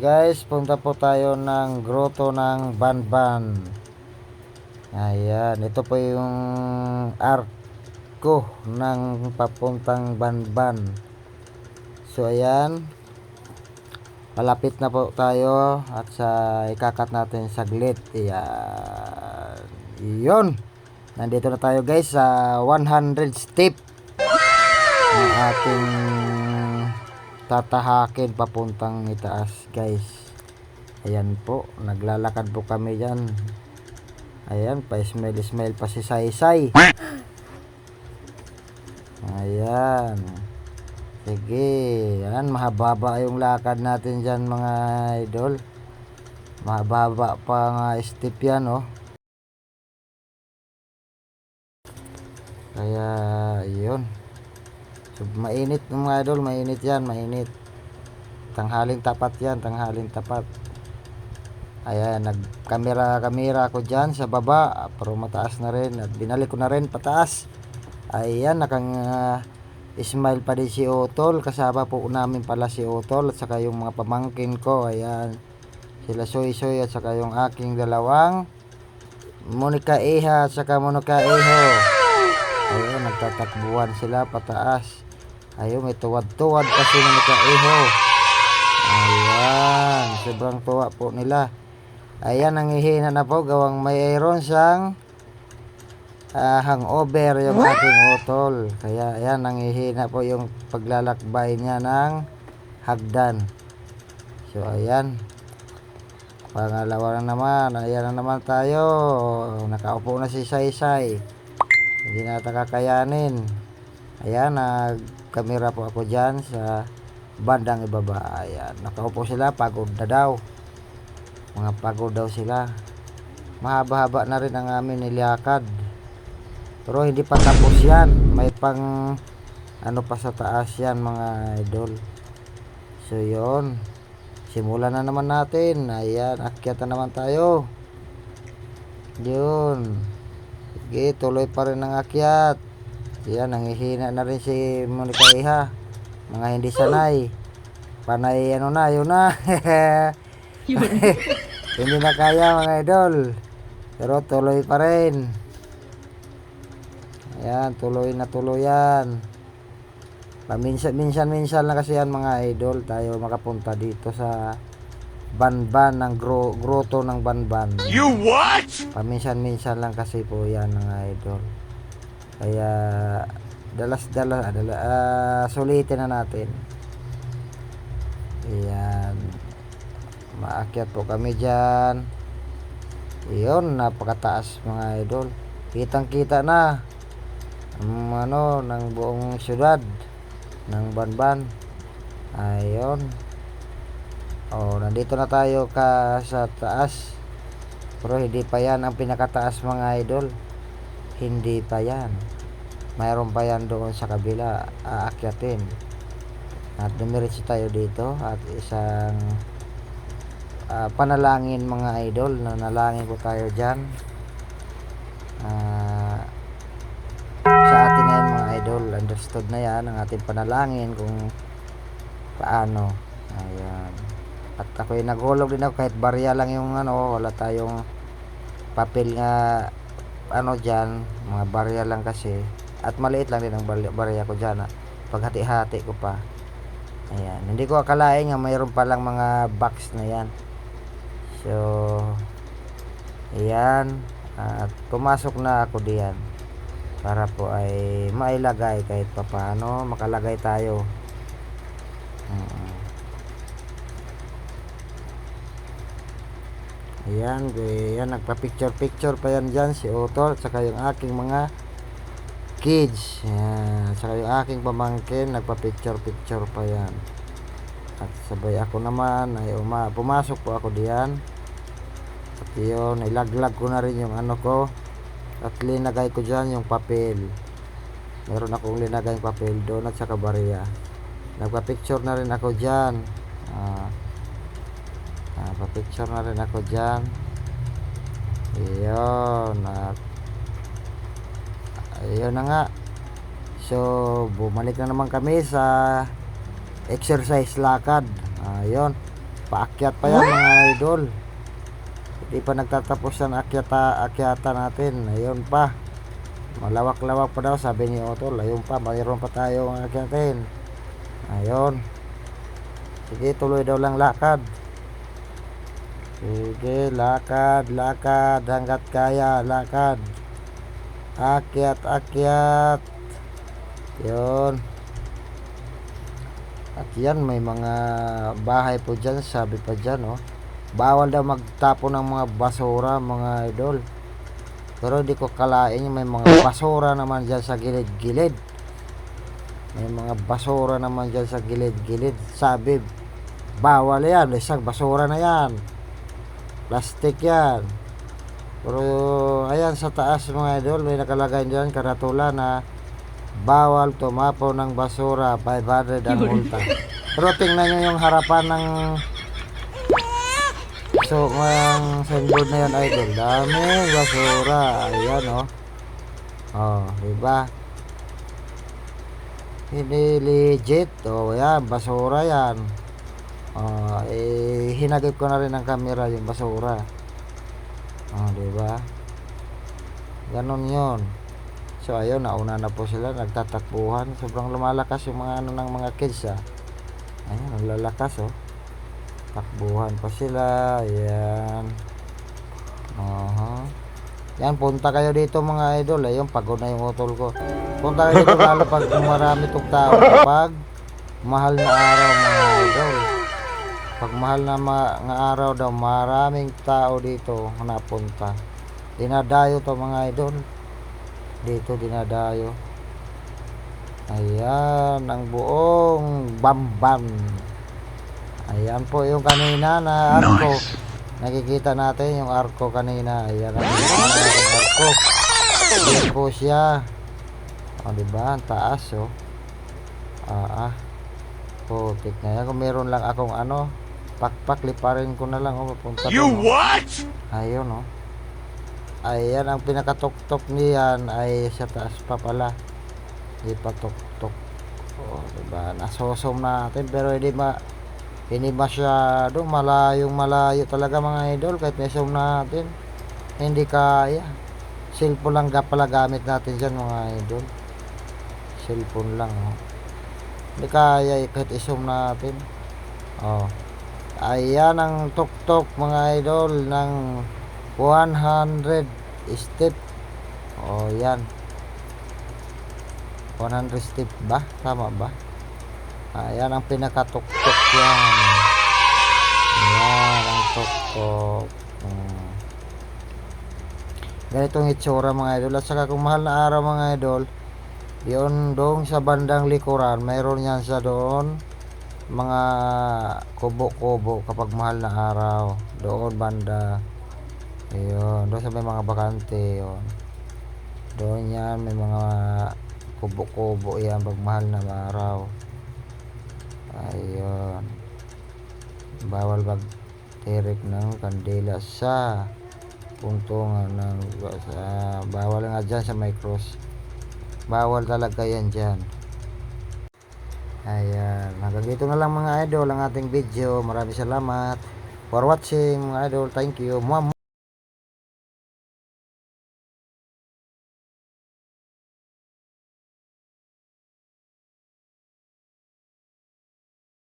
guys, punta po tayo ng grotto ng Banban. Ayan, ito po yung arko ng papuntang Banban. So ayan, malapit na po tayo at sa ikakat natin saglit. Ayan, yun, nandito na tayo guys sa 100 step ng ating tatahakin papuntang itaas guys. Ayan po, naglalakad po kami dyan. Ayan, pa-smile pa si Saysay. Ayan, sige, ayan, mahababa yung lakad natin dyan mga idol. Mahababa pa nga step yan, oh. Kaya yun, so, mainit mga idol, mainit yan, mainit. Tanghaling tapat yan, tanghaling tapat. Ayan, nagkamera ko dyan sa baba, pero mataas na rin at binalik ko na rin pataas. Ayan, smile pa din si Otol, kasama po namin pala si Otol at saka yung mga pamangkin ko. Ayan, sila Soy at saka yung aking dalawang Monica Iha at saka Monica Iho. Ayan, nagtatakbuhan sila pataas. Ayun, may tuwad-tuwad pa si Monica Iho. Ayan, sobrang tuwa po nila. Ayan, nangihina na po, gawang mayroon siyang hangover yung ating Otol. Kaya ayan, nangihina po yung paglalakbay niya ng hagdan. So ayan, pangalawa na naman. Ayan na naman tayo, nakaupo na si Saysay, hindi na kakayanin. Ayan, nagkamera po ako dyan sa bandang ibaba. Ayan, nakaupo sila, pagod na daw, mga pagod daw sila. Mahaba-haba na rin ang amin nilakad, pero hindi pa tapos yan, may pang ano pa sa taas yan mga idol. So yun, simulan na naman natin. Ayan, akyat na naman tayo. Yun, sige, tuloy pa rin ang akyat. Ayan, nangihina na rin si Monica Iha, mga hindi sanay. Panay ano na, yun na. Hindi na kaya mga idol, pero tuloy pa rin. Ayan, tuloy na tuloy yan. Minsan lang kasi yan mga idol, tayo makapunta dito sa Banban, ng grotto ng Banban. You what? Paminsan lang kasi po yan mga idol. Kaya sulitin na natin. Ayan, maakyat po kami dyan. Iyon, napakataas mga idol. Kitang kita na ng buong syudad ng Banban. Ayun, nandito na tayo sa taas, pero hindi pa yan ang pinakataas mga idol. Hindi pa yan, mayroon pa yan doon sa kabila aakyatin. At dumiretso tayo dito at isang panalangin mga idol, nanalangin po tayo dyan sa atin na yan mga idol. Understood na yan ang ating panalangin kung paano. Ayan, at ako'y naghulog din ako kahit barya lang yung wala tayong papel nga dyan, mga barya lang kasi, at maliit lang din ang barya ko dyan, paghati-hati ko pa. Ayan, hindi ko akalain nga mayroon palang mga box na yan. So ayan, at pumasok na ako diyan para po ay mailagay kahit papaano, makalagay tayo. Ayan, nagpa-picture pa yan dyan si Otol at saka yung aking mga kids. Ayan, at saka yung aking pamangkin, nagpa-picture pa yan. At sabay ako naman ay pumasok po ako diyan. At yun, ilaglag ko na rin yung ko, at linagay ko dyan yung papel. Meron akong linagay yung papel doon at saka barya. Nagpa-picture na rin ako dyan. Pa-picture na rin ako dyan. Ayun, at ayun na nga. So bumalik na naman kami sa exercise lakad. Ayun, Paakyat pa yan mga idol. Hindi pa nagtatapos ang akyata natin. Ayun pa. Malawak-lawak pa daw sabi ni Otol. Ayun pa, mayroon pa tayong akyatin. Ayun. Sige, tuloy daw lang lakad. Sige, lakad hanggat kaya, lakad. Akyat. Yun. At yan, may mga bahay po dyan, sabi pa dyan, oh. Bawal daw magtapon ng mga basura, mga idol. Pero di ko kalain may mga basura naman dyan sa gilid-gilid. May mga basura naman dyan sa gilid-gilid. Sabi, bawal yan, isang basura na yan. Plastic yan. Pero ayan sa taas mga idol, may nakalagay dyan karatula na bawal tumapo ng basura, 500 ang multa. Pero tingnan nyo yung harapan ng ang signboard na yan idol. Daming basura. Ayan oh. Oh, diba? Hindi legit. Oh, yan, basura yan. Oh, hinagip ko na rin ng camera yung basura. Oh, diba? Ganon yun. So ayun, nauna na po sila, nagtatakbuhan. Sobrang lumalakas yung mga ng mga kids ah. Ayun, naglalakas oh. Takbuhan pa sila. Ayan. Yan, punta kayo dito mga idol. Ayun, pagod na yung utol ko. Punta kayo dito lalo pag marami tong tao. Kapag mahal na araw mga idol. Pag mahal na nga araw daw, maraming tao dito napunta. Dinadayo to mga idol. Dito dinadayo. Ayan, ang buong Bamban. Ayan po yung kanina na arko. Nice. Nakikita natin yung arko kanina. Ayan ang arko. Ayan po siya. O diba? Ang taas oh. Putik na yan. Kung meron lang akong ano, pakliparin ko na lang oh. Papunta You doon, what? Ayun oh. Ayan ang pinakatuktok niyan ay sa taas pa pala. Hindi pa tuktok. O diba? Nasosom natin pero hindi masyado malayo talaga mga idol. Kahit may-zoom natin hindi kaya. Cellphone lang pala gamit natin dyan mga idol. Cellphone lang oh. Hindi kaya kahit i-zoom natin. Oh. Ayan ang tuktok mga idol ng 100 step. Oh yan, 100 step ba? Tama ba? Ayan ang pinakatuktok yan. Ayan ang tuktok. Ganitong hitsura mga idol. At saka kung mahal na araw mga idol, yun doon sa bandang likuran, mayroon yan sa doon mga kubo-kubo kapag mahal na araw. Doon banda. Ayun, doon sa may mga bakante yun. Doon yan, may mga kubo-kubo yan pag mahal na araw. Ayun. Bawal magtirik ng kandila sa puntungan ng bawal nga dyan sa may cross. Bawal talaga yan dyan. Ayan. Hanggang dito na lang mga idol ang ating video. Maraming salamat for watching mga idol. Thank you.